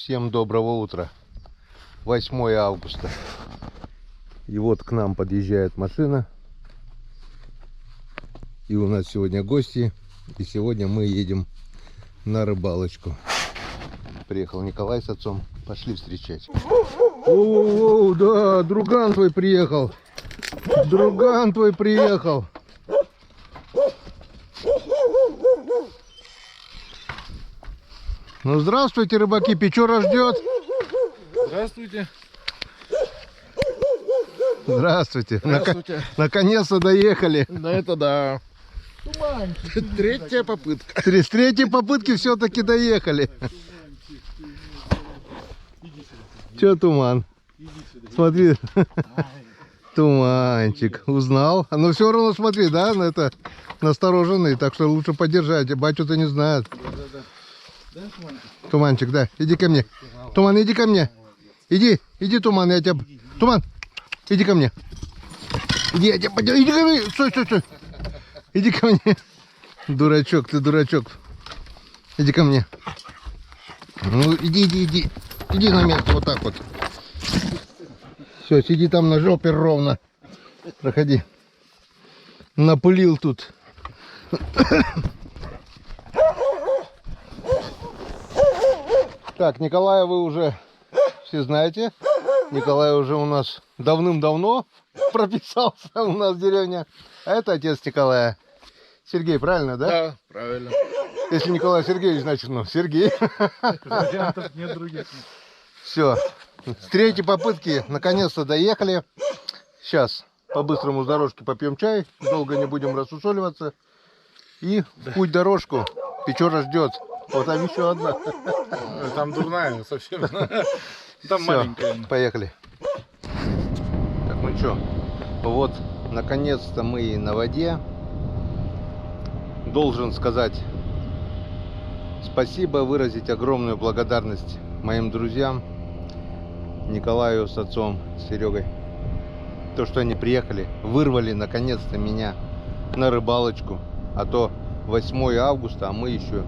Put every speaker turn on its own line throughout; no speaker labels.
Всем доброго утра. 8 августа. И вот к нам подъезжает машина. И у нас сегодня гости. И сегодня мы едем на рыбалочку. Приехал Николай с отцом. Пошли встречать. О, да, друган твой приехал. Друган твой приехал. Ну, здравствуйте, рыбаки. Печора ждет.
Здравствуйте.
Здравствуйте.
Здравствуйте.
Наконец-то доехали.
Да, это да. Третья попытка.
С третьей попытки все-таки доехали. Че туман? Смотри. Туманчик. Узнал? Но все равно смотри, да, на это настороженный. Так что лучше поддержать. Батю-то не знает. Туманчик, да. Иди ко мне. Туман, иди ко мне. Иди, Туман, я тебя... Туман, иди ко мне. Иди, я тебя подержу. Иди ко мне. Стой. Иди ко мне. Дурачок, ты дурачок. Иди ко мне. Ну, иди. Иди на место, вот так вот. Все, сиди там на жопе ровно. Проходи. Напылил тут. Так, Николая вы уже все знаете. Николай уже у нас давным-давно прописался у нас в деревне. А это отец Николая. Сергей, правильно, да?
Да, правильно.
Если Николай Сергеевич, значит, ну, Сергей.
Вариантов нет других.
Все. С третьей попытки наконец-то доехали. Сейчас по-быстрому с дорожки попьем чай. Долго не будем рассусоливаться. И в путь дорожку. Печора ждет. Вот там еще одна.
Там дурная совсем. Там
Всё,
маленькая.
поехали. Так, ну что, вот наконец-то мы и на воде. Должен сказать спасибо, выразить огромную благодарность моим друзьям, Николаю с отцом, с Серегой. То, что они приехали, вырвали наконец-то меня на рыбалочку. А то 8 августа, а мы еще...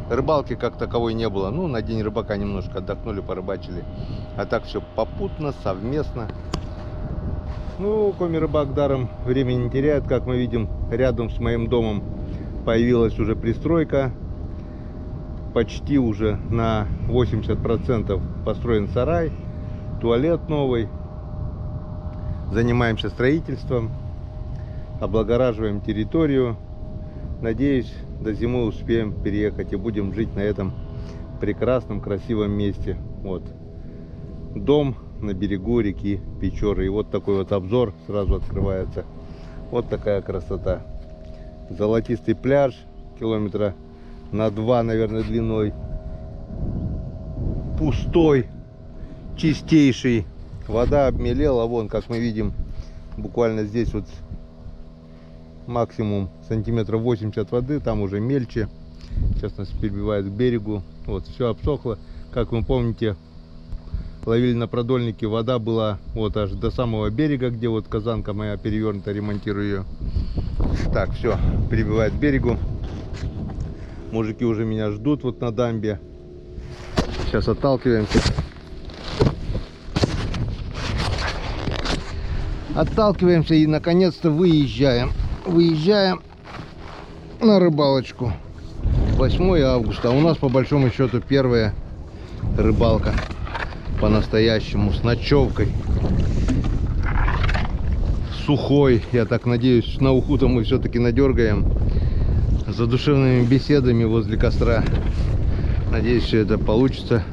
Рыбалки как таковой не было. Ну, на день рыбака немножко отдохнули, порыбачили. А так все попутно, совместно. Ну, коми-рыбак даром времени не теряет. Как мы видим, рядом с моим домом появилась уже пристройка. Почти уже на 80% построен сарай. Туалет новый. Занимаемся строительством. Облагораживаем территорию. Надеюсь, до зимы успеем переехать и будем жить на этом прекрасном, красивом месте. Вот. Дом на берегу реки Печоры. И вот такой вот обзор сразу открывается. Вот такая красота. Золотистый пляж, километра на 2, наверное, длиной. Пустой, чистейший. Вода обмелела. Вон, как мы видим, буквально здесь вот максимум сантиметров 80 воды, там уже мельче. Сейчас нас перебивает к берегу. Вот, все обсохло. Как вы помните, ловили на продольнике, вода была вот аж до самого берега, где вот казанка моя перевернута, ремонтирую ее. Так, все, перебивает к берегу. Мужики уже меня ждут вот на дамбе. Сейчас отталкиваемся. Отталкиваемся и наконец-то выезжаем на рыбалочку. 8 августа. А у нас по большому счету первая рыбалка по-настоящему, с ночевкой. Сухой, я так надеюсь, на уху-то мы все-таки надергаем. За душевными беседами возле костра. Надеюсь, все это получится.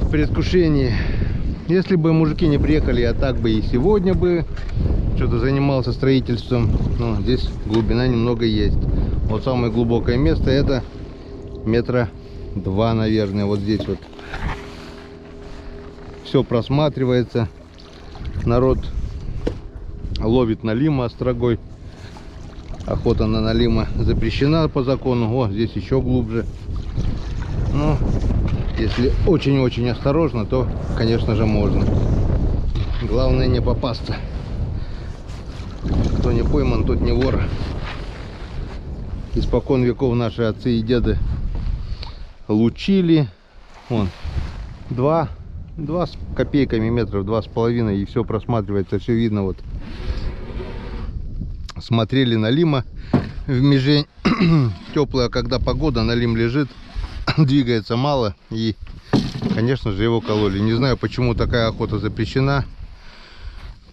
В предвкушении. Если бы мужики не приехали, я так бы и сегодня бы что-то занимался строительством. Но здесь глубина немного есть. Вот самое глубокое место, это 2 метра, наверное. Вот здесь вот все просматривается. Народ ловит налима острогой. Охота на налима запрещена по закону. О, здесь еще глубже. Ну, если очень-очень осторожно, то, конечно же, можно. Главное не попасться. Кто не пойман, тот не вор. Испокон веков наши отцы и деды лучили. Вон, 2 с копейками метров, 2,5, и все просматривается, все видно. Вот смотрели налима в межень. Теплая, когда погода, налим лежит, двигается мало, и, конечно же, его кололи. Не знаю, почему такая охота запрещена.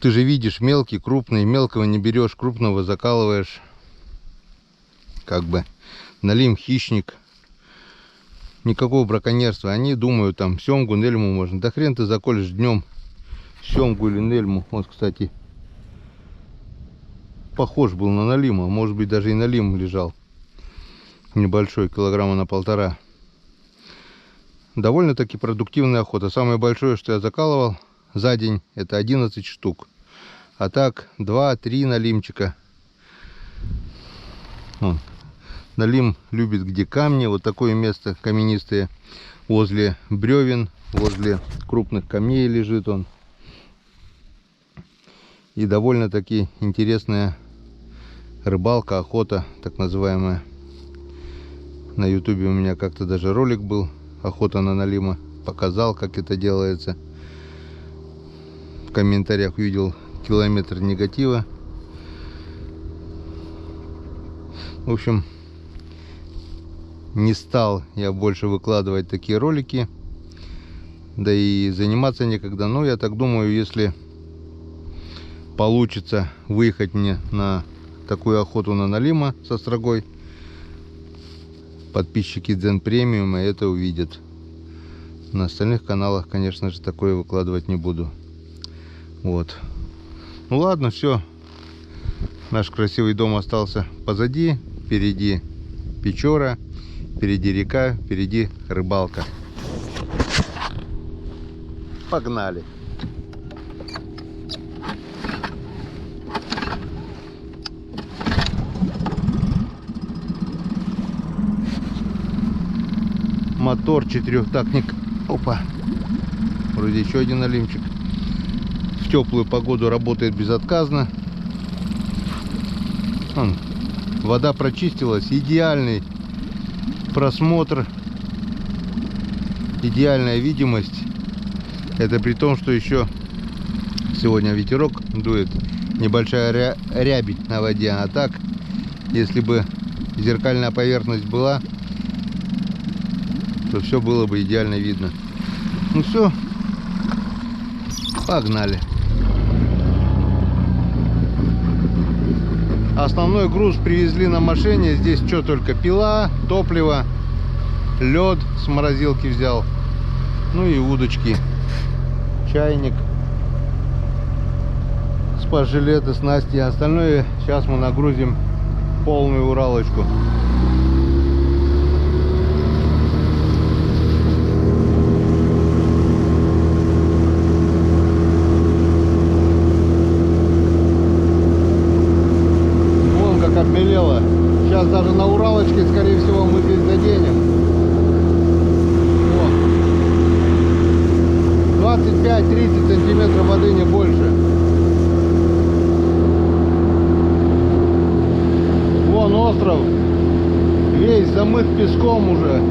Ты же видишь, мелкий, крупный, мелкого не берешь, крупного закалываешь. Как бы налим хищник. Никакого браконьерства. Они думают, там семгу, нельму можно. Да хрен ты заколешь днем семгу или нельму. Вот, кстати, похож был на налима. Может быть, даже и налим лежал. Небольшой, килограмма на 1,5. Довольно-таки продуктивная охота. Самое большое, что я закалывал за день, это 11 штук. А так 2-3 налимчика. Вон. Налим любит где камни. Вот такое место каменистое. Возле бревен, возле крупных камней лежит он. И довольно-таки интересная рыбалка, охота, так называемая. На ютубе у меня как-то даже ролик был. Охота на налима. Показал, как это делается. В комментариях увидел километр негатива. В общем, не стал я больше выкладывать такие ролики. Да и заниматься некогда. Но я так думаю, если получится выехать мне на такую охоту на налима со строгой, подписчики Дзен Премиума это увидят. На остальных каналах, конечно же, такое выкладывать не буду. Вот. Ну ладно, все. Наш красивый дом остался позади. Впереди Печора, впереди река, впереди рыбалка. Погнали. Мотор четырехтактник. Опа. Вроде еще один налимчик. В теплую погоду работает безотказно. Вон, вода прочистилась. Идеальный просмотр. Идеальная видимость. Это при том, что еще сегодня ветерок дует. Небольшая рябь на воде. А так, если бы зеркальная поверхность была, то все было бы идеально видно. Ну все, погнали. Основной груз привезли на машине. Здесь что только: пила, топливо, лед с морозилки взял, ну и удочки, чайник, спас-жилеты, снасти. Остальное сейчас мы нагрузим полную уралочку. Обмелело. Сейчас даже на уралочке, скорее всего, мы здесь заденем. 25-30 сантиметров воды, не больше. Вон остров. Весь замыт песком уже.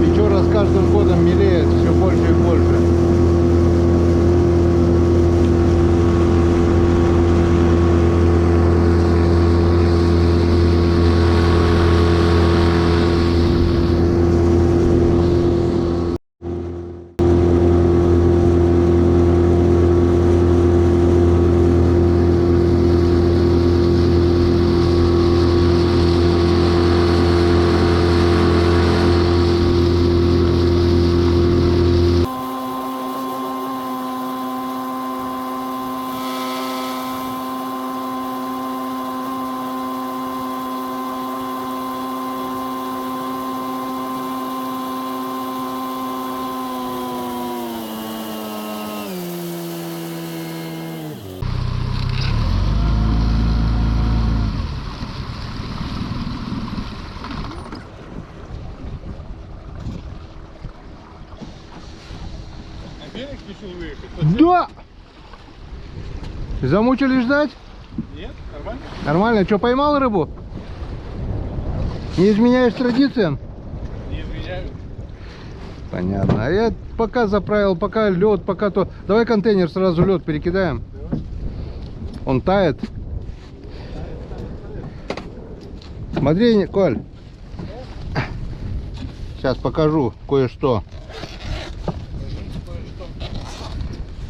Печора с каждым годом мелеет все больше и больше. Да! Замучили ждать?
Нет, нормально.
Нормально. Что, поймал рыбу? Не изменяешь традициям?
Не изменяю.
Понятно. А я пока заправил, пока лед, пока то. Давай контейнер сразу лед перекидаем. Он тает. Смотри, Коль. Сейчас покажу кое-что.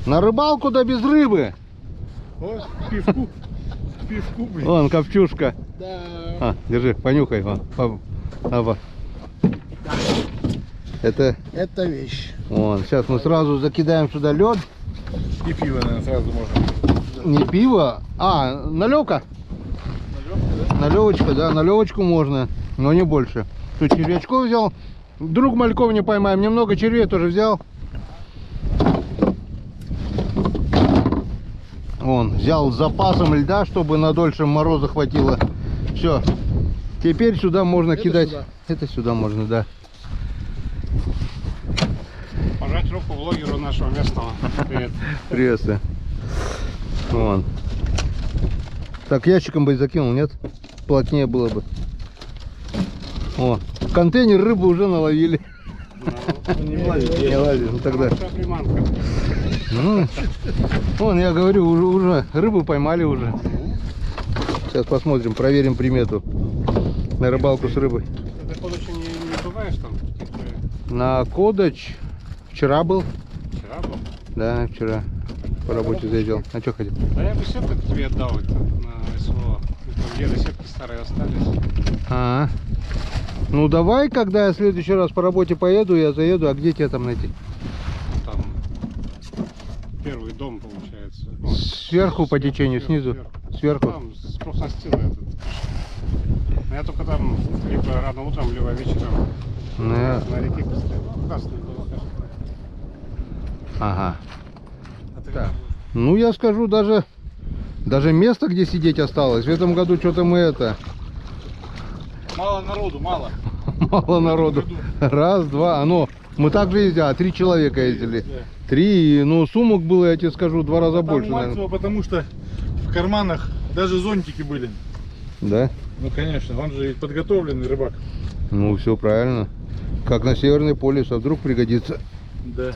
На рыбалку да без рыбы.
Вот, пивку. Пивку, блин.
Вон, ковчушка.
Да.
А, держи, понюхай. Вон. Опа.
Это вещь.
Вон, сейчас мы сразу закидаем сюда лед.
И пиво, наверное, сразу можно.
Не пиво, а наливка. Наливочка, да, наливочку можно, но не больше. Тут червячков взял. Друг мальков не поймаем. Немного червей тоже взял. Вон, взял с запасом льда, чтобы на дольше мороза хватило. Все. Теперь сюда можно кидать.
сюда.
Это сюда можно, да.
Пожать руку блогеру нашего местного. Привет.
Приветствую. Вон. Так, ящиком бы закинул, нет? Плотнее было бы. О, в контейнер рыбу уже наловили.
Не влазит.
Не лазит, ну тогда.
Хорошая приманка.
Ну, вон, я говорю, уже рыбу поймали уже. Сейчас посмотрим, проверим примету на рыбалку с рыбой.
Ты ходочи не бываешь там?
На Кодоч вчера был.
Вчера был?
Да, вчера по работе заезжал. А что хотел?
Да я бы сетку тебе отдал это на СВО. Там где-то сетки старые остались.
А, ну давай, когда я в следующий раз по работе поеду, я заеду. А где тебя там найти?
Там первый дом получается.
Сверху по течению, снизу? Сверху?
Там с профнастила этот. Но я только там либо рано утром, либо вечером
Ну, я-
на реке постоянно. Красный был.
Ага.
А ты
Так. Ну я скажу, даже место, где сидеть осталось. В этом году что-то мы это...
Мало народу, мало.
Мало народу. Раз, два. Ну, мы так же ездили, 3 человека ездили. 3, ну сумок было, я тебе скажу, 2 раза
Там
больше,
у Мальцева,
наверное.
потому что в карманах даже зонтики были.
Да?
Ну конечно, он же подготовленный рыбак.
Ну все правильно. Как на Северный полюс, а вдруг пригодится.
Да.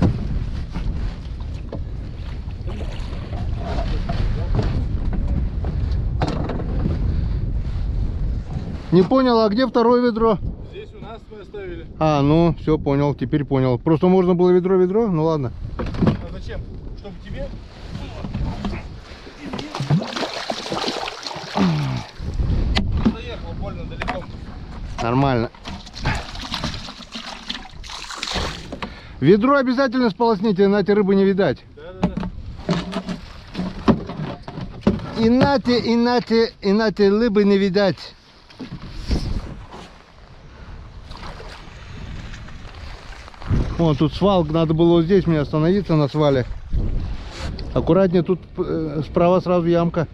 Не понял, а где второе ведро?
Здесь у нас мы оставили.
А, ну, все, понял, теперь понял. Просто можно было ведро, ну ладно.
А зачем? Чтобы тебе? Заехал больно далеко.
Нормально. Ведро обязательно сполосните, иначе рыбы не видать.
Да.
Иначе рыбы не видать. Вон тут свал, надо было вот здесь мне остановиться на свале. Аккуратнее, тут справа сразу ямка.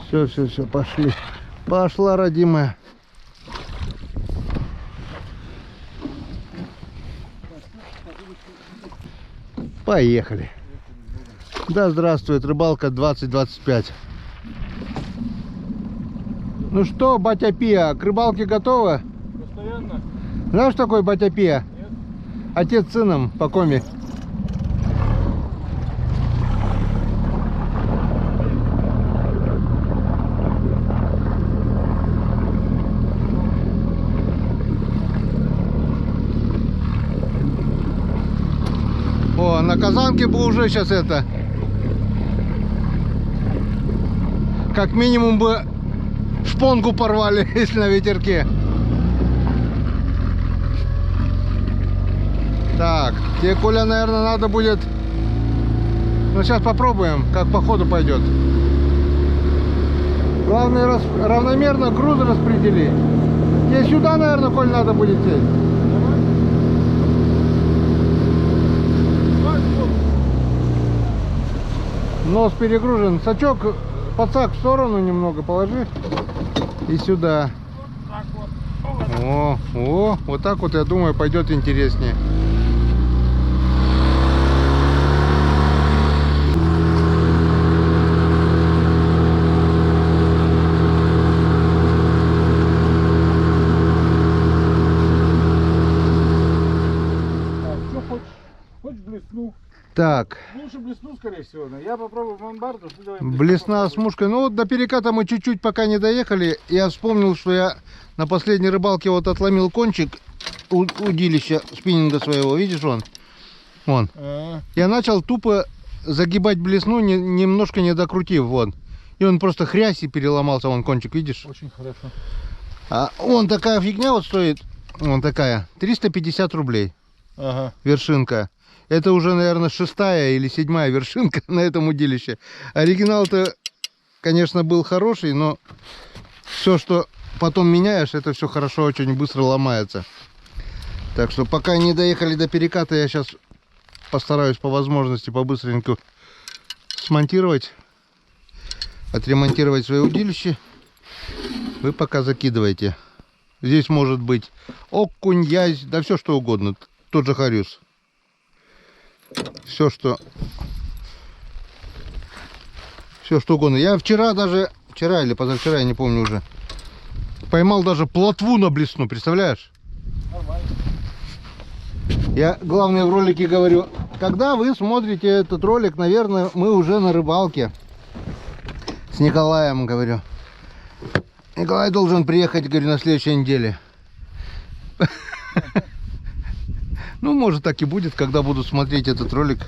Все, пошли. Пошла, родимая. Поехали. Да здравствует рыбалка 2025. Ну что, батя Пия, к рыбалке готова?
Постоянно?
Знаешь, что такое батя Пия?
Нет.
Отец с сыном по коме. О, на казанке бы уже сейчас это... Как минимум бы шпонку порвали, если на ветерке. Так, тебе, Коля, наверное, надо будет... Ну, сейчас попробуем, как по ходу пойдет. Главное, равномерно груз распредели. Тебе сюда, наверное, Коль, надо будет сесть. Нос перегружен. Сачок, подсак в сторону немного положи. И сюда. О, вот так вот, я думаю, пойдет интереснее.
Хочешь блесну?
Так,
Лучше блесну, скорее всего. Но я попробую бомбарду. Ты давай
блесна с мушкой. Ну вот до переката мы чуть-чуть пока не доехали. Я вспомнил, что я на последней рыбалке вот отломил кончик удилища спиннинга своего. Видишь, вон. Я начал тупо загибать блесну, немножко не докрутив, вон. И он просто хрясь и переломался, вон кончик, видишь?
Очень хорошо.
А вон такая фигня вот стоит, вон такая, 350 рублей.
Ага.
Вершинка. Это уже, наверное, 6-я или 7-я вершинка на этом удилище. Оригинал-то, конечно, был хороший, но все, что потом меняешь, это все хорошо, очень быстро ломается. Так что пока не доехали до переката, я сейчас постараюсь по возможности побыстренько смонтировать, отремонтировать свое удилище. Вы пока закидывайте. Здесь может быть окунь, язь, да все что угодно. Тот же хариус. Все что угодно. Я вчера или позавчера, я не помню уже, поймал даже плотву на блесну, представляешь?
Нормально.
Я, главное, в ролике говорю, когда вы смотрите этот ролик, наверное, мы уже на рыбалке. С Николаем, говорю. Николай должен приехать, говорю, на следующей неделе. Ну, может, так и будет, когда буду смотреть этот ролик.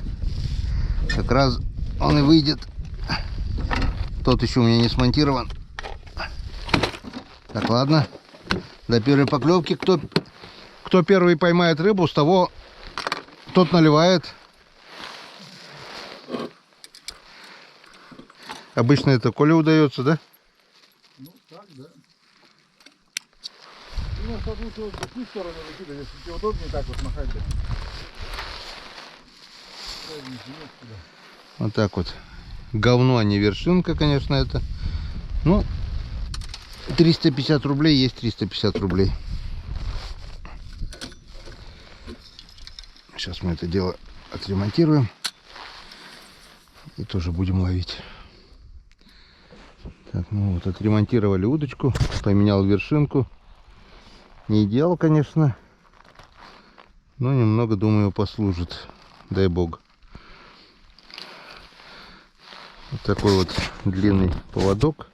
Как раз он и выйдет. Тот еще у меня не смонтирован. Так, ладно. До первой поклевки. Кто первый поймает рыбу, с того тот наливает. Обычно это Коле удается, да?
Ну, так, да. У нас лучше вот в ту сторону выкидывать, если тебе удобнее так вот махать. Да.
Вот так вот. Говно, а не вершинка, конечно, это. Ну, 350 рублей есть 350 рублей. Сейчас мы это дело отремонтируем. И тоже будем ловить. Так, ну вот, отремонтировали удочку. Поменял вершинку. Не идеал, конечно. Но немного, думаю, послужит. Дай бог. Вот такой вот длинный поводок.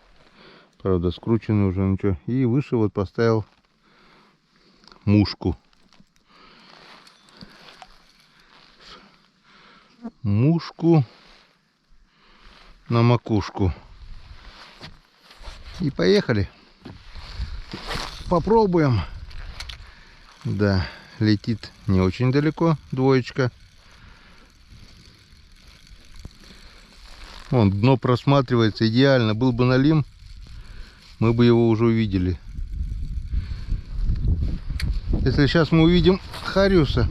Правда, скрученный уже, ничего. И выше вот поставил мушку. Мушку на макушку. И поехали. Попробуем. Да, летит не очень далеко, двоечка. Вон, дно просматривается идеально. Был бы налим, мы бы его уже увидели. Если сейчас мы увидим хариуса,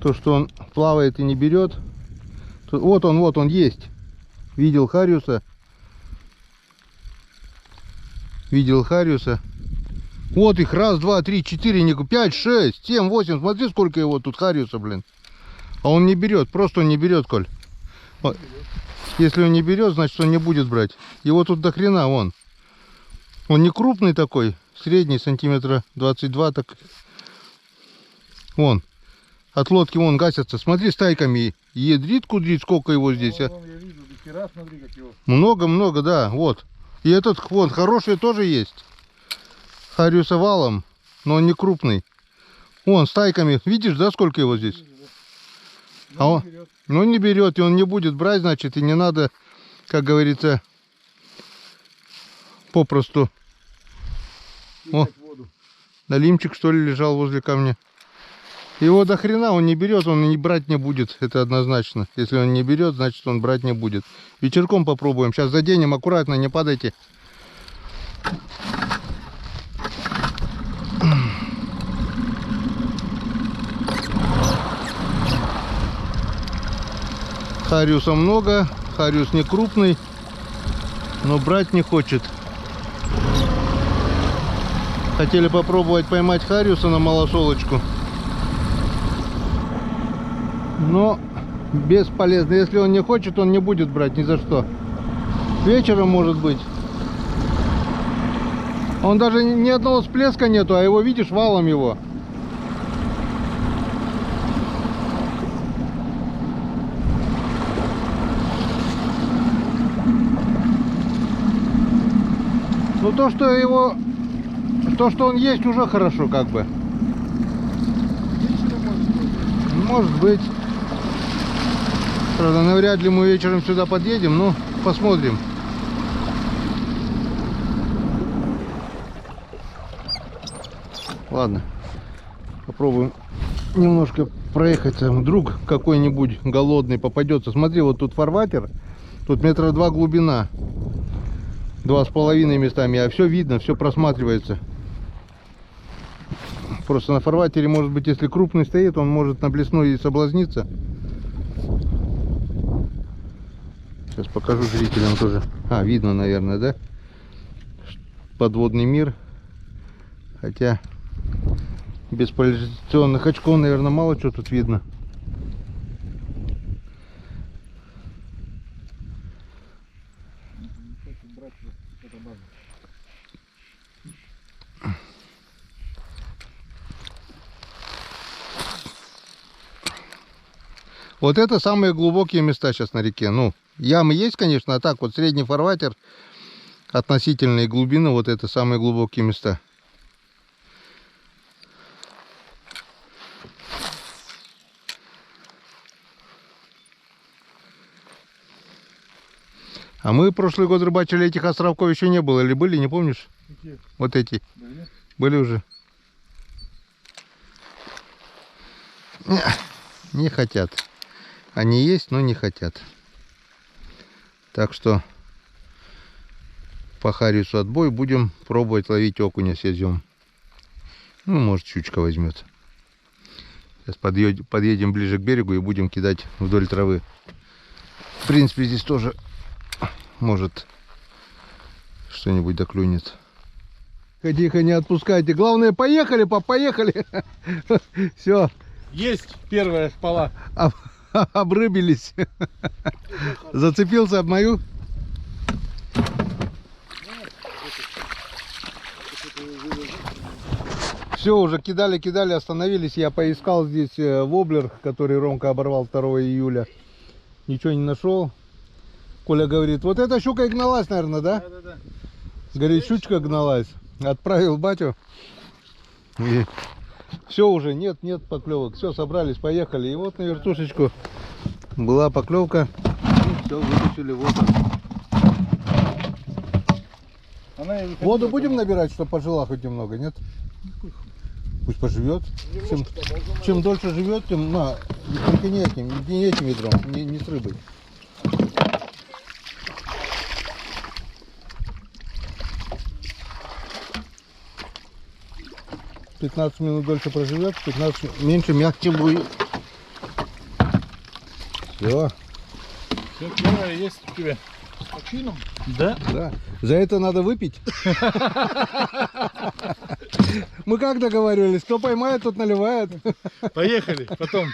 то что он плавает и не берет, то вот он есть. Видел хариуса. Видел хариуса. Вот их раз, два, три, четыре, 5, 6, 7, 8. Смотри, сколько его тут хариуса, блин. А он не берет, просто он не берет, Коль. Вот. Если он не берет, значит он не будет брать. Его тут до хрена, вон. Он не крупный такой, средний, сантиметра 22, так. Вон. От лодки вон гасятся. Смотри, стайками ядрит, кудрит, сколько его здесь. А?
Я вижу, дохера, смотри, как его.
Много-много, да, вот. И этот вон хороший тоже есть. Хариуса валом, но он не крупный. Вон, стайками. Видишь, да, сколько его здесь? А он, ну, не берет, и он не будет брать, значит, и не надо, как говорится, попросту. О, налимчик, что ли, лежал возле камня. Его до хрена он не берет, он и брать не будет, это однозначно. Если он не берет, значит, он брать не будет. Вечерком попробуем. Сейчас заденем, аккуратно, не падайте. Хариуса много, хариус не крупный, но брать не хочет. Хотели попробовать поймать хариуса на малосолочку, но бесполезно. Если он не хочет, он не будет брать ни за что. Вечером, может быть. Он даже ни одного всплеска нету, а его, видишь, валом его. то, что его... То, что он есть, уже хорошо, как бы. Может быть. Правда, навряд ли мы вечером сюда подъедем, но посмотрим. Ладно. Попробуем немножко проехать. Вдруг какой-нибудь голодный попадется. Смотри, вот тут фарватер. Тут метра 2 глубина. 2,5 местами. А все видно, все просматривается. Просто на фарватере, может быть, если крупный стоит, он может на блесной и соблазниться. Сейчас покажу зрителям тоже. А, видно, наверное, да? Подводный мир. Хотя без поляризационных очков, наверное, мало что тут видно. Вот это самые глубокие места сейчас на реке. Ну, ямы есть, конечно, а так вот средний фарватер относительной глубины, вот это самые глубокие места. А мы прошлый год рыбачили, этих островков еще не было. Или были, не помнишь?
Какие?
Вот эти.
Были?
Были уже. Не хотят. Они есть, но не хотят. Так что по Хариусу отбой, будем пробовать ловить окуня с язем. Ну, может, щучка возьмет. Сейчас подъедем ближе к берегу и будем кидать вдоль травы. В принципе, здесь тоже может что-нибудь доклюнет. Тихо, не отпускайте. Главное, поехали, пап, поехали. Все.
Есть первая шпала.
Обрыбились. Зацепился об мою. Все, уже кидали, остановились. Я поискал здесь воблер, который Ромка оборвал 2 июля. Ничего не нашел. Коля говорит, вот эта щука и гналась, наверное, да?
Да.
Говорит, щучка гналась. Отправил батю. И все уже, нет поклевок. Все, собрались, поехали. И вот на вертушечку была поклевка. И все, вытащили, вот он. Воду будем набирать, чтобы пожила хоть немного, нет? Пусть поживет. Чем дольше живет, тем только не этим ведром, не с рыбой. — 15 минут дольше проживет, 15 меньше, мягче будет. Все.
Все первое есть у тебя. С почином? Да?
Да. За это надо выпить. Мы как договаривались, кто поймает, тот наливает.
Поехали, потом.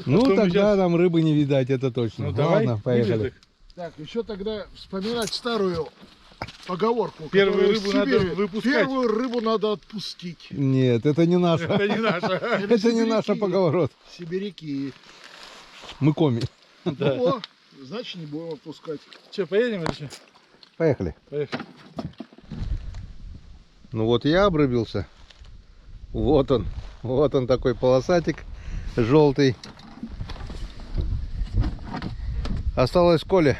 Ну
Потом
тогда
сейчас...
нам рыбы не видать, это точно.
Ну давай,
ладно, поехали.
Так, еще тогда вспоминать старую поговорку.
Первую
которая
рыбу
в
надо
Сибири.
выпускать.
Первую рыбу надо отпустить.
Нет, это не наша.
Это не наша.
Это не наша поговорот.
Сибиряки.
Мы коми.
Да.
Ну, о, значит, не будем отпускать.
Че, поедем или что?
Поехали.
Поехали.
Ну вот я обрубился. Вот он такой полосатик желтый. Осталось Коля.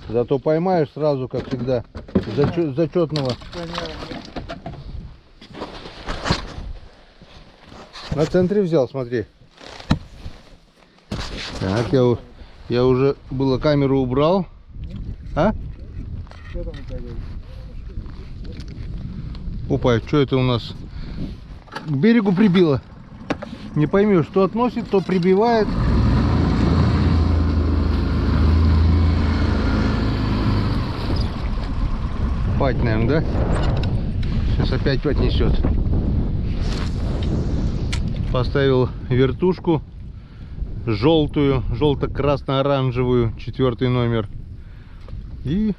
Зато поймаешь сразу, как всегда, зачетного. На центре взял, смотри. Так, я уже было камеру убрал. А? Опа, что это у нас? К берегу прибило. Не поймешь, что относит, то прибивает. Пать, наверное, да? Сейчас опять поднесет. Поставил вертушку желтую, желто-красно-оранжевую, 4 номер. И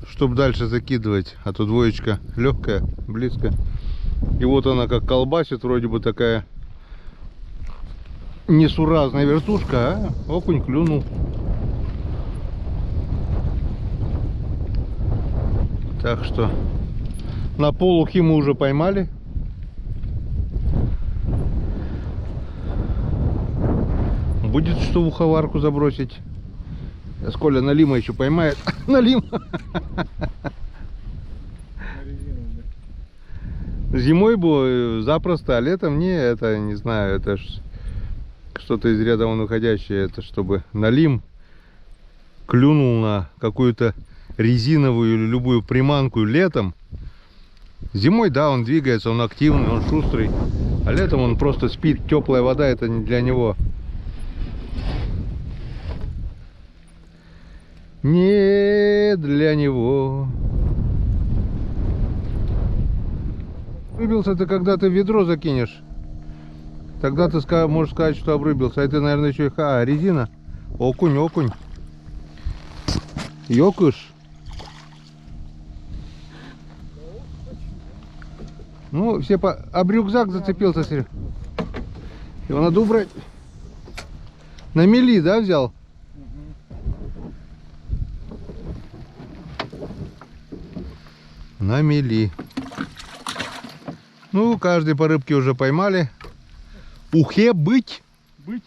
чтобы дальше закидывать, а то двоечка легкая, близко. И вот она как колбасит, вроде бы такая несуразная вертушка, а окунь клюнул. Так что на полухи мы уже поймали. Будет что в уховарку забросить. Сейчас Коля налима еще поймает. Налим. Зимой было запросто, а летом не, это не знаю, это что-то из ряда вон выходящее. Это чтобы налим клюнул на какую-то резиновую или любую приманку летом. Зимой, да, он двигается, он активный, он шустрый. А летом он просто спит, теплая вода, это не для него. Не для него. Обрыбился ты, когда ты в ведро закинешь. Тогда ты можешь сказать, что обрыбился. А это, наверное, еще и резина. Окунь, окунь. Ёкыш. Ну, все об рюкзак зацепился, Серег. Его надо убрать. На мели, да, взял? На мели. Ну, каждый по рыбке уже поймали. Ухе быть.
Быть?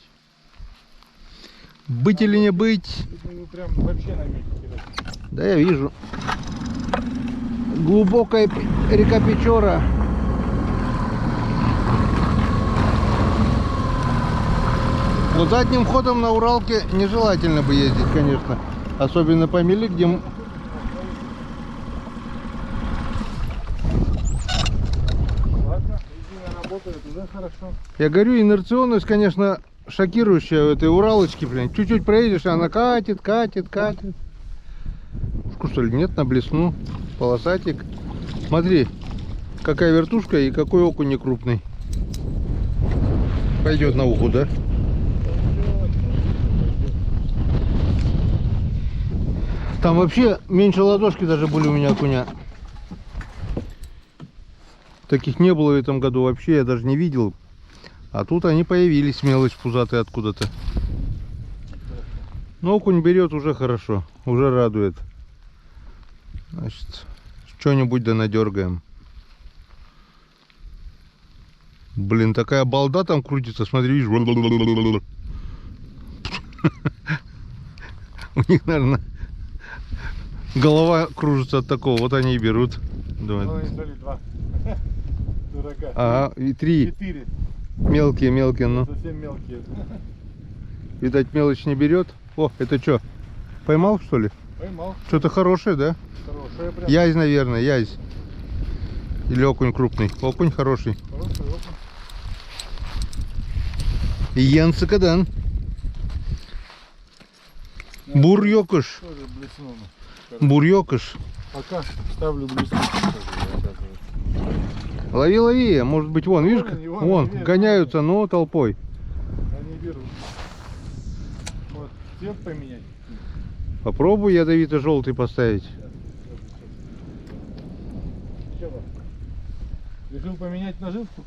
Быть или не быть?
Вы прям вообще на месте кидать.
Да, я вижу. Глубокая река Печора. Вот задним ходом на Уралке нежелательно бы ездить, конечно. Особенно по мели, где...
Ладно, резина работает, уже хорошо.
Я говорю, инерционность, конечно, шокирующая у этой Уралочки, блин. Чуть-чуть проедешь, и она катит, катит, катит. Ушку, что ли, нет, на блесну. Полосатик. Смотри, какая вертушка и какой окунь некрупный. Пойдет на уху, да? Там вообще меньше ладошки даже были у меня окуня. Таких не было в этом году вообще, я даже не видел. А тут они появились, мелочь пузатые откуда-то. Но окунь берет уже хорошо, уже радует. Значит, что-нибудь да надергаем. Блин, такая балда там крутится, смотри, видишь. У них, наверное, голова кружится от такого, вот они и берут.
Ну, смотри, два. Дурака.
Ага, и 3.
4.
Мелкие, мелкие, ну.
Совсем мелкие.
Видать, мелочь не берет. О, это что? Поймал, что ли?
Поймал.
Что-то хорошее, да?
Хорошая прям.
Язь, наверное, язь. Или окунь крупный. Окунь хороший.
Хороший окунь.
Янцикадан. Бурьёкыш.
Тоже блеснул.
Бурьёкыш.
Пока ставлю блесну.
Лови, лови. Может быть, вон, видишь? Вон, гоняются, но толпой.
Они берут. Вот, цвет поменять.
Попробуй ядовито-желтый поставить.
Чего? Решил поменять наживку?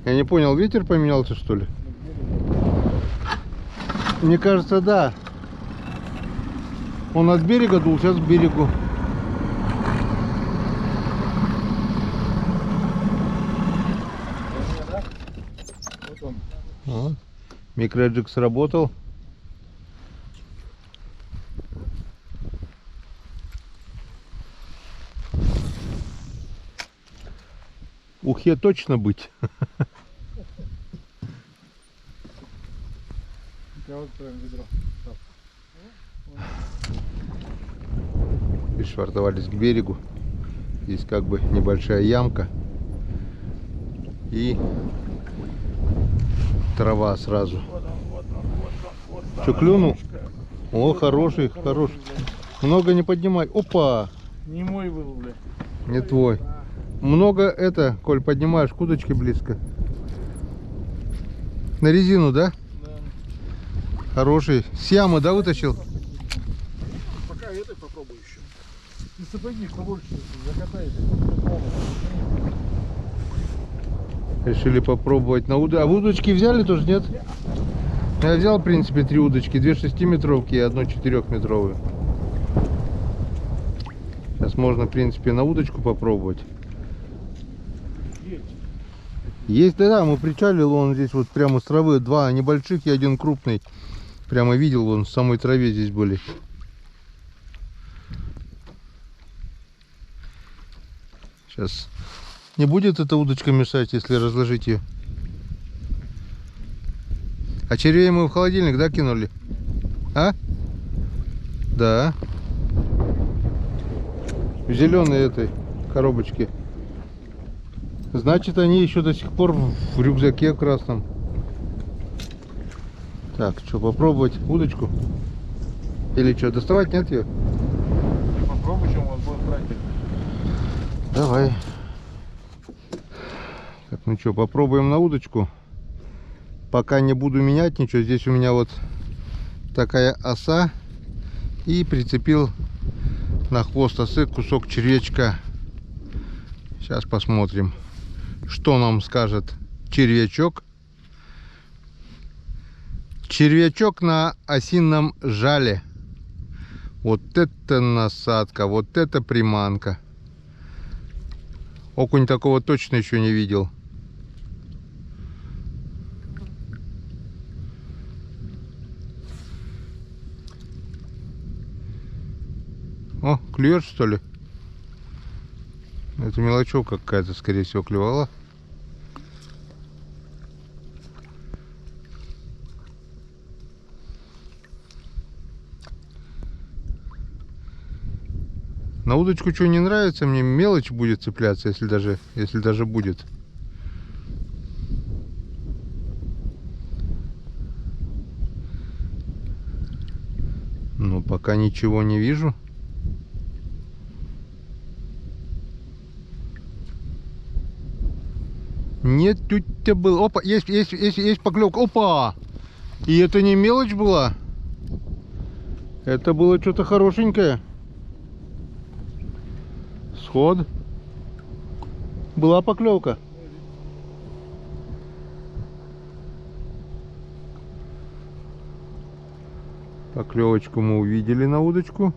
Я не понял, ветер поменялся, что ли? Мне кажется, да. Он от берега дул, сейчас к берегу.
Вот он.
Вот. Микроджик сработал. Ухе точно быть.
Я вот прям ведро.
Пришвартовались к берегу. Здесь как бы небольшая ямка. И трава сразу. Что, клюнул? О, хороший, хороший. Много не поднимай. Опа!
Не мой был, бля.
Не твой. Много это, Коль, поднимаешь, к удочке близко. На резину, да?
Да.
Хороший. С ямы, да, вытащил?
Пока этой попробую еще. Ты сапоги побольше закатай.
Решили попробовать на удочке. А вы удочки взяли тоже, нет? Я взял, в принципе, 3 удочки. 2 6-метровки и 1 4-метровую. Сейчас можно, в принципе, на удочку попробовать. Есть, да, мы причалили, вон здесь вот прямо с травы. 2 небольших и 1 крупный. Прямо видел, вон в самой траве здесь были. Сейчас не будет эта удочка мешать, если разложить ее. А червей мы в холодильник, да, кинули? А? Да. В зеленой этой коробочке. Значит, они еще до сих пор в рюкзаке красном. Так, что, попробовать удочку? Или что, доставать, нет ее?
Попробуй, чем у вас будет брать.
Давай. Так, ну что, попробуем на удочку. Пока не буду менять ничего. Здесь у меня вот такая оса. И прицепил на хвост осы кусок червячка. Сейчас посмотрим, что нам скажет червячок. Червячок на осином жале. Вот это насадка, вот это приманка. Окунь такого точно еще не видел. О, клюет, что ли? Это мелочевка какая-то, скорее всего, клевала. На удочку что не нравится, мне мелочь будет цепляться, если даже будет. Но пока ничего не вижу. Нет, тетя был. Опа, есть поклевка. Опа! И это не мелочь была. Это было что-то хорошенькое. Сход. Была поклевка. Поклевочку мы увидели на удочку.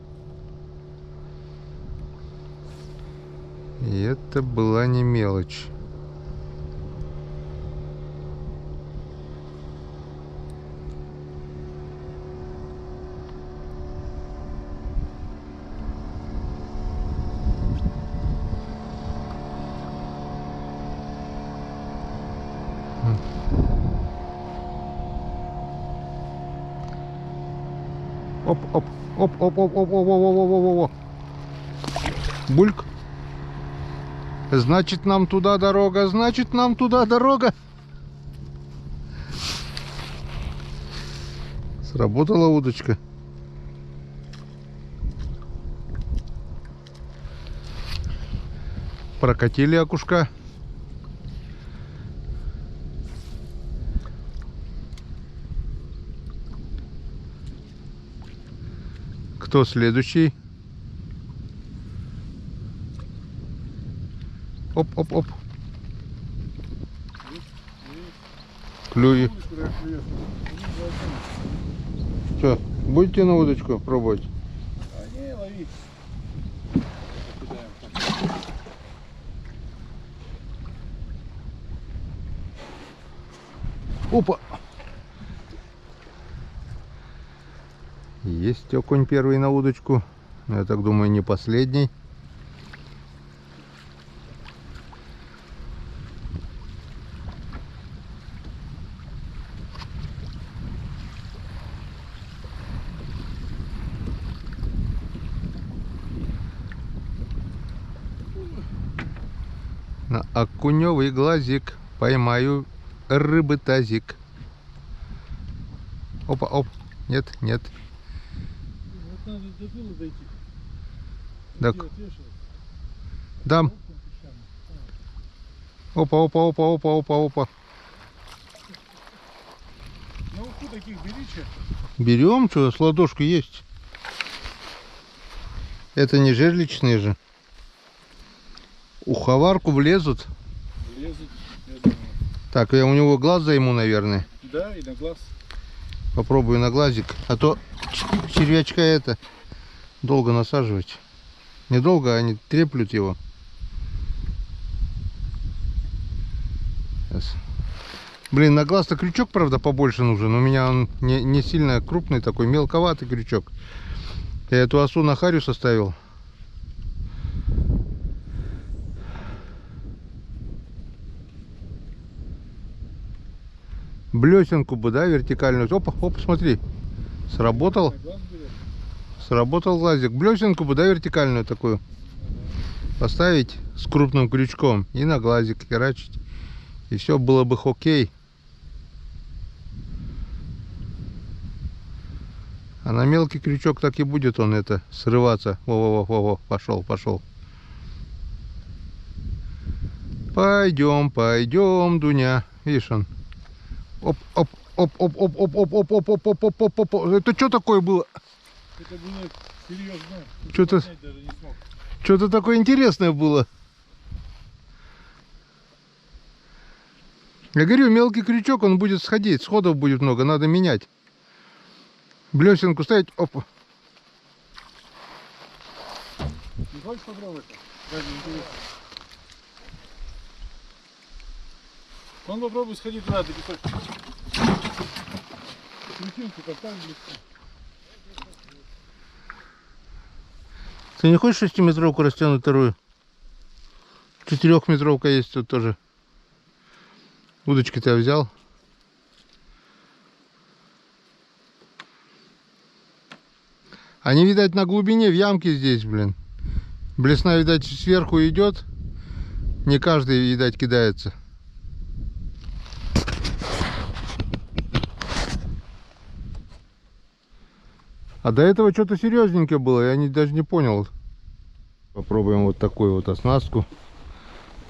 И это была не мелочь. Оп, оп, оп, оп, оп, оп, оп, оп, оп, оп, оп. Бульк. Значит, нам туда дорога, значит, нам туда дорога. Сработала удочка. Прокатили окушка. Кто следующий? Оп, оп, оп. Клюй. Что, будете на удочку пробовать?
А не, лови.
Опа! Есть окунь первый на удочку. Я так думаю, не последний. На окуневый глазик поймаю рыбы тазик. Опа, оп. Нет, нет.
Вот надо до тыла дойти.
Так.
Где отвешивать?
Дам. Опа, опа, опа, опа, опа, опа.
На уху таких бери, че?
Берем, что, с ладошку есть. Это не жерличные же. Уховарку влезут.
Лезут, я думаю.
Так, я у него глаз займу, наверное.
Да, и на глаз.
Попробую на глазик. А то червячка это долго насаживать. Недолго, они треплют его. Сейчас. Блин, на глаз-то крючок, правда, побольше нужен. У меня он не сильно крупный такой, мелковатый крючок. Я эту осу на харю составил. Блесенку бы, да, вертикальную. Опа, опа, смотри. Сработал. Сработал глазик. Блесенку бы, да, вертикальную такую. Поставить с крупным крючком и на глазик херачить. И все было бы хоккей. А на мелкий крючок так и будет он это срываться. Во-во-во-во, пошел, пошел. Пойдем, пойдем, Дуня. Видишь он. Оп, оп, оп, оп, оп, оп, оп, оп, оп, оп, оп, оп, оп, оп. Это что такое было?
Это было серьезно.
Что-то такое интересное было. Я говорю, мелкий крючок, он будет сходить. Сходов будет много, надо менять. Блесенку ставить. Оп.
Не хочешь попробовать? Даже интересно. Он попробуй сходить туда, ты песочек. Крючинку поставь близко.
Ты не хочешь 6-метровку растянуть вторую? 4-метровка есть тут тоже. Удочки-то я взял. Они, видать, на глубине в ямке здесь, блин. Блесна, видать, сверху идет. Не каждый, видать, кидается. А до этого что-то серьезненькое было, я даже не понял. Попробуем вот такую вот оснастку.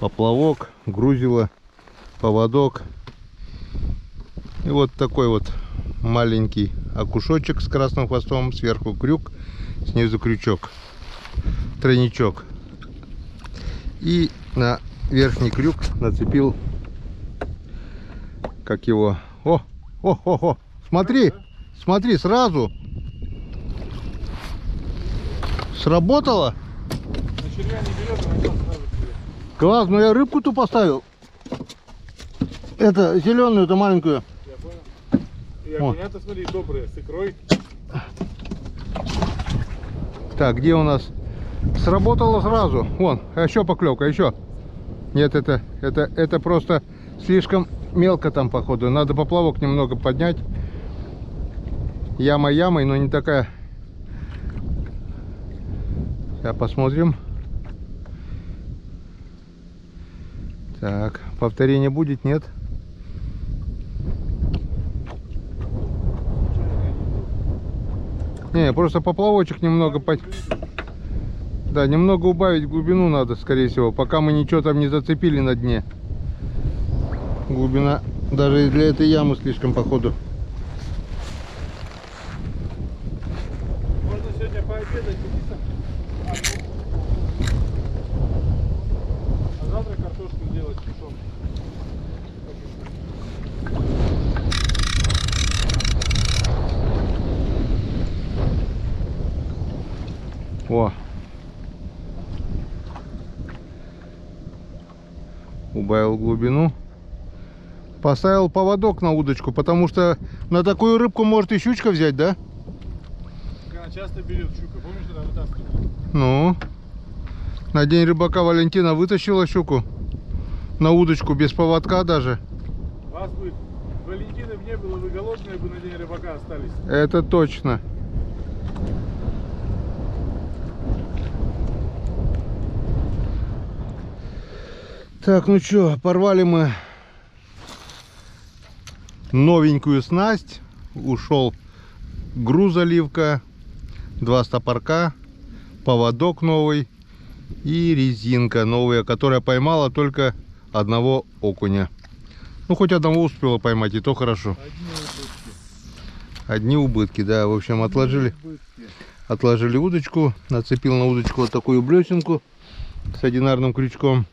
Поплавок, грузило, поводок. И вот такой вот маленький окушочек с красным хвостом. Сверху крюк, снизу крючок. Тройничок. И на верхний крюк нацепил, как его... О! Смотри! Смотри, сразу! Сработало?
На червя не берет, а на глаз сразу берет.
Класс, но я рыбку-то поставил. Это зеленую, это маленькую.
Я понял. И окунята, смотри, добрые, с икрой.
Так, где у нас? Сработало сразу. Вон, еще поклевка, еще. Нет, это просто слишком мелко там, походу. Надо поплавок немного поднять. Яма ямой, но не такая. Сейчас посмотрим. Так, повторение будет, нет? Не, просто поплавочек немного Да, немного убавить глубину надо, скорее всего, пока мы ничего там не зацепили на дне. Глубина даже для этой ямы слишком, походу.
Можно сегодня пообедать, а завтра картошку сделать тушеную.
О! Убавил глубину. Поставил поводок на удочку, потому что на такую рыбку может и щучка взять, да?
Она часто берет щука, помнишь, она вытаскивала?
Ну, на день рыбака Валентина вытащила щуку на удочку без поводка даже.
Вас бы Валентина не было, вы голодные бы на день рыбака остались.
Это точно. Так, ну что, порвали мы новенькую снасть. Ушел груз оливка, 2 стопорка, поводок новый и резинка новая, которая поймала только одного окуня. Ну, хоть одного успела поймать, и то хорошо. Одни убытки, да. В общем, отложили удочку. Нацепил на удочку вот такую блесенку с одинарным крючком.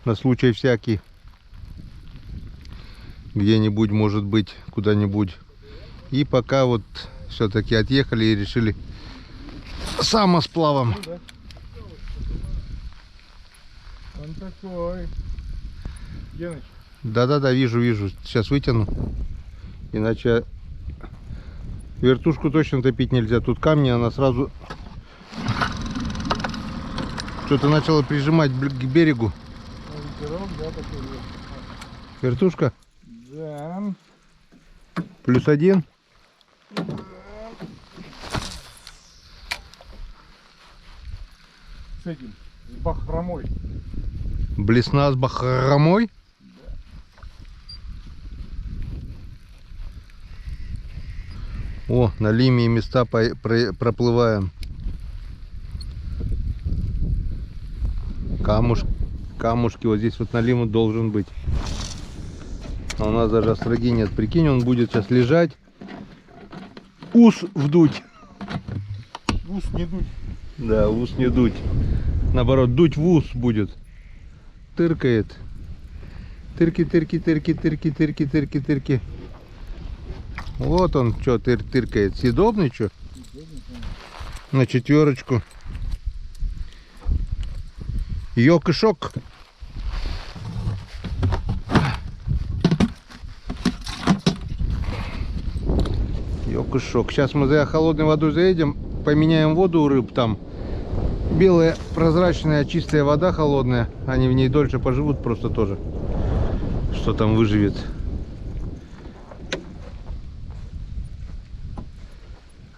На случай всякий. где-нибудь, может быть, куда-нибудь. И пока вот все-таки отъехали и решили самосплавом.
Он такой. Геныч,
Да-да-да, вижу. Сейчас вытяну. Иначе вертушку точно топить нельзя. Тут камни, она сразу что-то начала прижимать к берегу.
ветерок, да, такой есть.
Вертушка?
Да.
+1.
С этим, с бахромой.
Блесна с бахромой. О, на лиме места проплываем. Камушки вот здесь вот на лиму должен быть. А у нас даже остроги нет. Прикинь, он будет сейчас лежать. Ус вдуть.
Ус не дуть.
Да, ус не дуть. Наоборот, дуть в ус будет. Тыркает. Тырки. Вот он, что тыркает. Съедобный, что? На 4. Йок-и-шок. Йок-и-шок. Сейчас мы за холодной водой заедем, поменяем воду у рыб там. Белая, прозрачная, чистая вода холодная. Они в ней дольше поживут просто тоже. Что там выживет.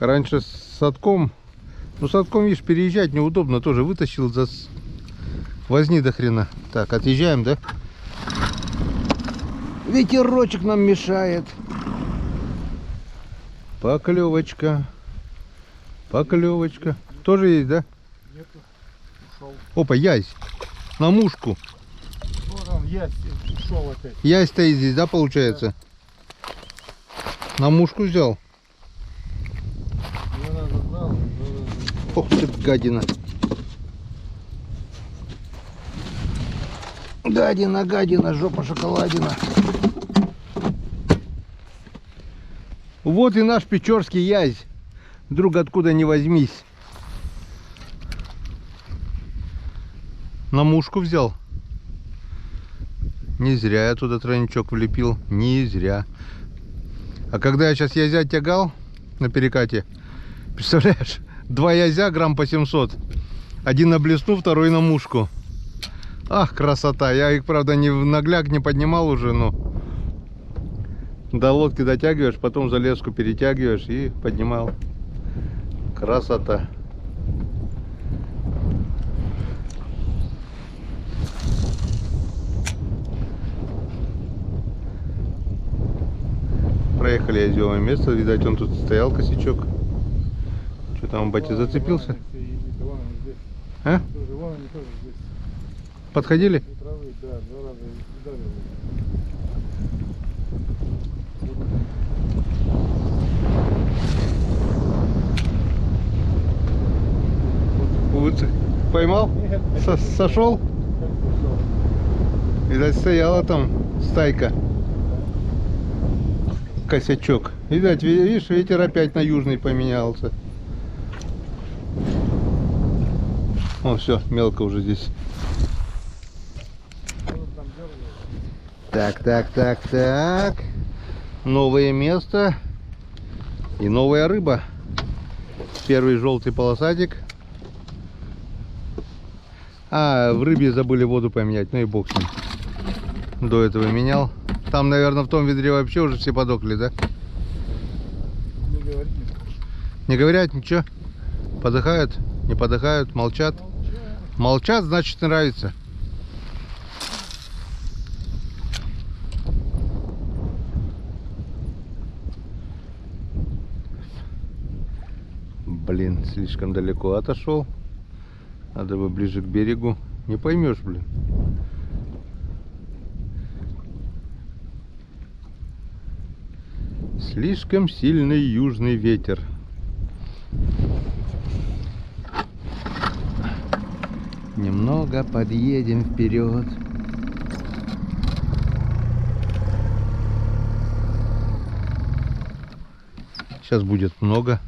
Раньше с садком, ну садком, видишь, переезжать неудобно тоже. Вытащил, возни до хрена. Так, отъезжаем, да? Ветерочек нам мешает. Поклевочка. Тоже есть, да?
Нету. Ушел.
Опа, ясь. На мушку.
Вот он, есть, ушел опять.
Ясь стоит здесь, да, получается? На мушку взял.
Два раза брал,
Ох ты, гадина. Гадина, жопа шоколадина. Вот и наш печорский язь. Вдруг откуда ни возьмись. На мушку взял. Не зря я туда тройничок влепил. Не зря. А когда я сейчас язя тягал на перекате, представляешь, 2 язя грамм по 700. Один на блесну, второй на мушку. Ах, красота. Я их, правда, не в нагляк не поднимал уже, но до лодки дотягиваешь, потом за леску перетягиваешь и поднимал. Красота. Проехали озёвое место, видать, он тут стоял, косячок. Что там, батя зацепился? А?
Тоже, вон они тоже здесь.
Подходили?
У травы, да, 2 раза ударил.
Поймал? Сошел? Видать, стояла там стайка. Косячок. Видать, видишь, ветер опять на южный поменялся. О, все, мелко уже здесь. Так. Новое место и новая рыба. Первый желтый полосатик. А, в рыбе забыли воду поменять, ну и бог с ним. До этого менял. Там, наверное, в том ведре вообще уже все подохли, да?
Не говори.
Не говорят ничего? Подыхают? Не подыхают? Молчат? Молчат, значит, нравится. Блин, слишком далеко отошел. Надо бы ближе к берегу. Не поймешь, блин. Слишком сильный южный ветер. Немного подъедем вперед. Сейчас будет много.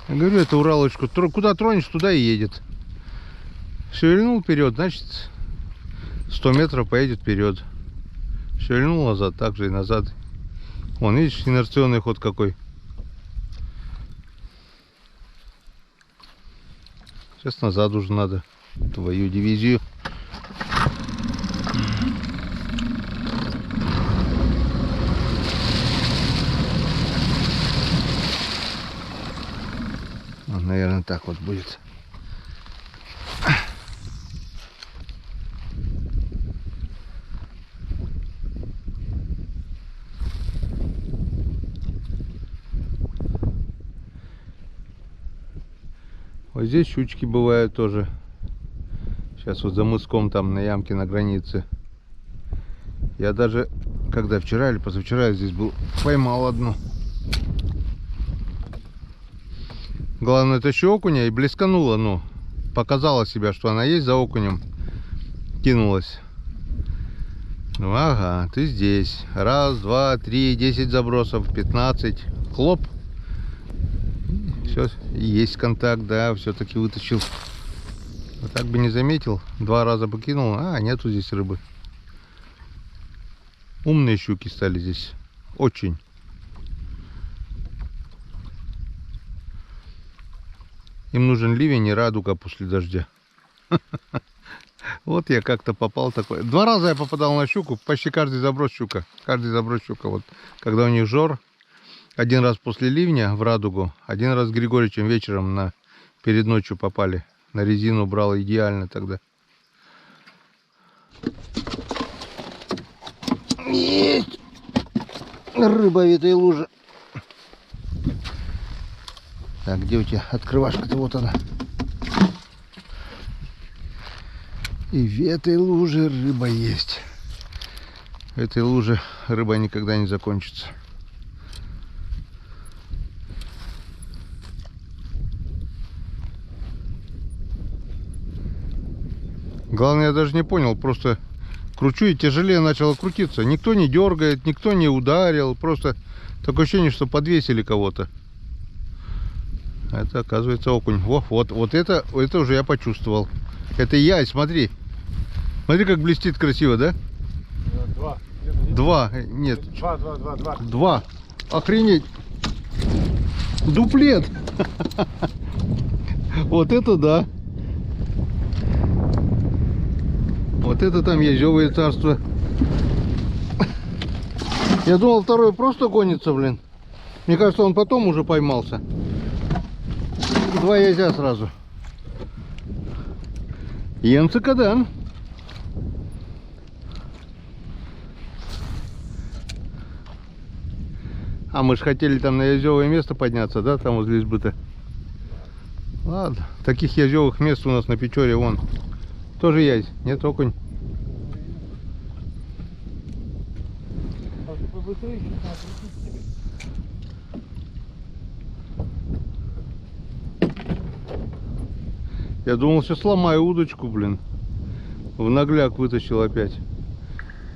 Я говорю, это Уралочку. Куда тронешь, туда и едет. Шевельнул вперед, значит 100 метров поедет вперед. Шевельнул назад, так же и назад. Вон, видишь, инерционный ход какой. Сейчас назад уже надо. Твою дивизию. Наверное, так вот будет. Вот здесь щучки бывают тоже. Сейчас вот за мыском там на ямке на границе. Я даже, когда вчера или позавчера здесь был, поймал одну. Главное, тащу окуня и блесканула, ну, показала себя, что она есть за окунем. Кинулась. Ну, ага, ты здесь. Раз, два, три, 10 забросов, 15. Хлоп. Все, есть контакт, да, все-таки вытащил. Вот так бы не заметил. 2 раза покинул, а нету здесь рыбы. Умные щуки стали здесь. Очень. Им нужен ливень и радуга после дождя. Вот я как-то попал такой. 2 раза я попадал на щуку, почти каждый заброс щука. Каждый заброс щука. Вот когда у них жор. 1 раз после ливня в радугу, 1 раз с Григоричем вечером перед ночью попали. На резину брал идеально тогда. Есть рыба в этой луже. Так, где у тебя открывашка-то? Вот она. И в этой луже рыба есть. В этой луже рыба никогда не закончится. Главное, я даже не понял, просто кручу и тяжелее начало крутиться. Никто не дергает, никто не ударил. Просто такое ощущение, что подвесили кого-то. Это, оказывается, окунь. Вот это уже я почувствовал. Это язь, смотри. Смотри, как блестит красиво, да?
2.
2. Нет.
2.
2. Охренеть. Дуплет. Вот это да. Вот это там язёвое царство. Я думал, второй просто гонится, блин. Мне кажется, он потом уже поймался. 2 язя сразу. Янцикадан. А мы же хотели там на язёвое место подняться, да, там возле избыта. Ладно, таких язёвых мест у нас на Печоре вон. Тоже язь, нет, окунь. Я думал, сейчас сломаю удочку, блин. В нагляк вытащил опять.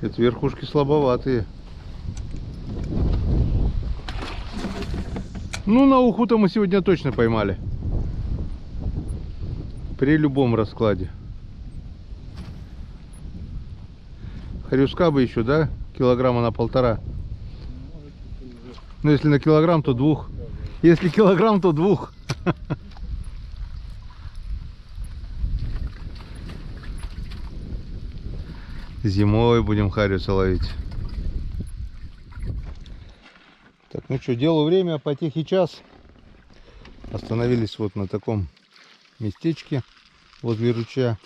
Это верхушки слабоватые. Ну, на уху-то мы сегодня точно поймали. При любом раскладе. Хрюска бы еще, да? Килограмма на 1,5. Ну, если на килограмм, то 2. Если килограмм, то 2. Зимой будем хариуса ловить. Так, ну что, делаю время, потехи час. Остановились вот на таком местечке возле ручья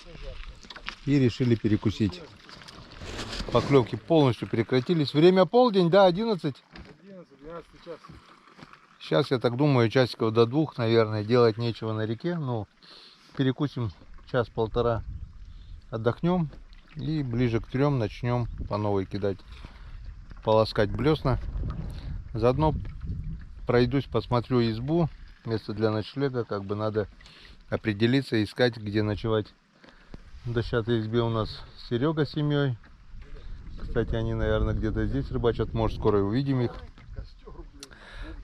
и решили перекусить. Поклевки полностью прекратились. Время полдень, да, 11.
11-12 час.
Сейчас, я так думаю, часиков до 2, наверное, делать нечего на реке. Но перекусим 1-1,5, отдохнем и ближе к 3 начнем по новой кидать, полоскать блесна. Заодно пройдусь, посмотрю избу, место для ночлега, как бы надо определиться, искать, где ночевать. В дощатой избе у нас Серега с семьей. Кстати, они, наверное, где-то здесь рыбачат, может, скоро и увидим их.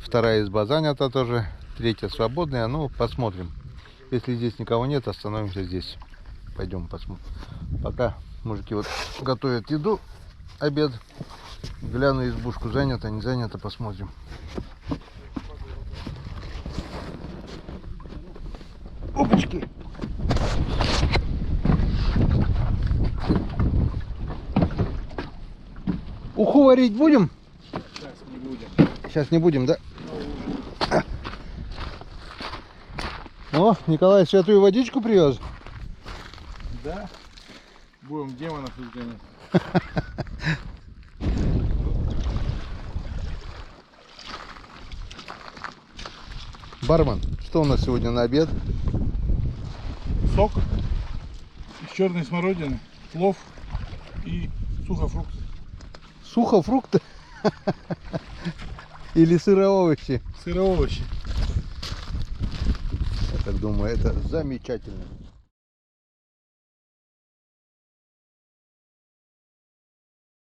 Вторая изба занята тоже. Третья свободная. Ну, посмотрим. Если здесь никого нет, остановимся здесь. Пойдем посмотрим. Пока мужики вот готовят еду, обед. Гляну, избушку занята, не занята, посмотрим. Опачки! Уху варить будем?
Сейчас не будем.
Сейчас не будем, да? О, Николай святую водичку привез.
Да? Будем демонов изгонять.
Бармен, что у нас сегодня на обед?
Сок из черной смородины, плов и сухофрукты.
Сухофрукты? Или сыроовощи?
Сыроовощи.
Я так думаю, это замечательно.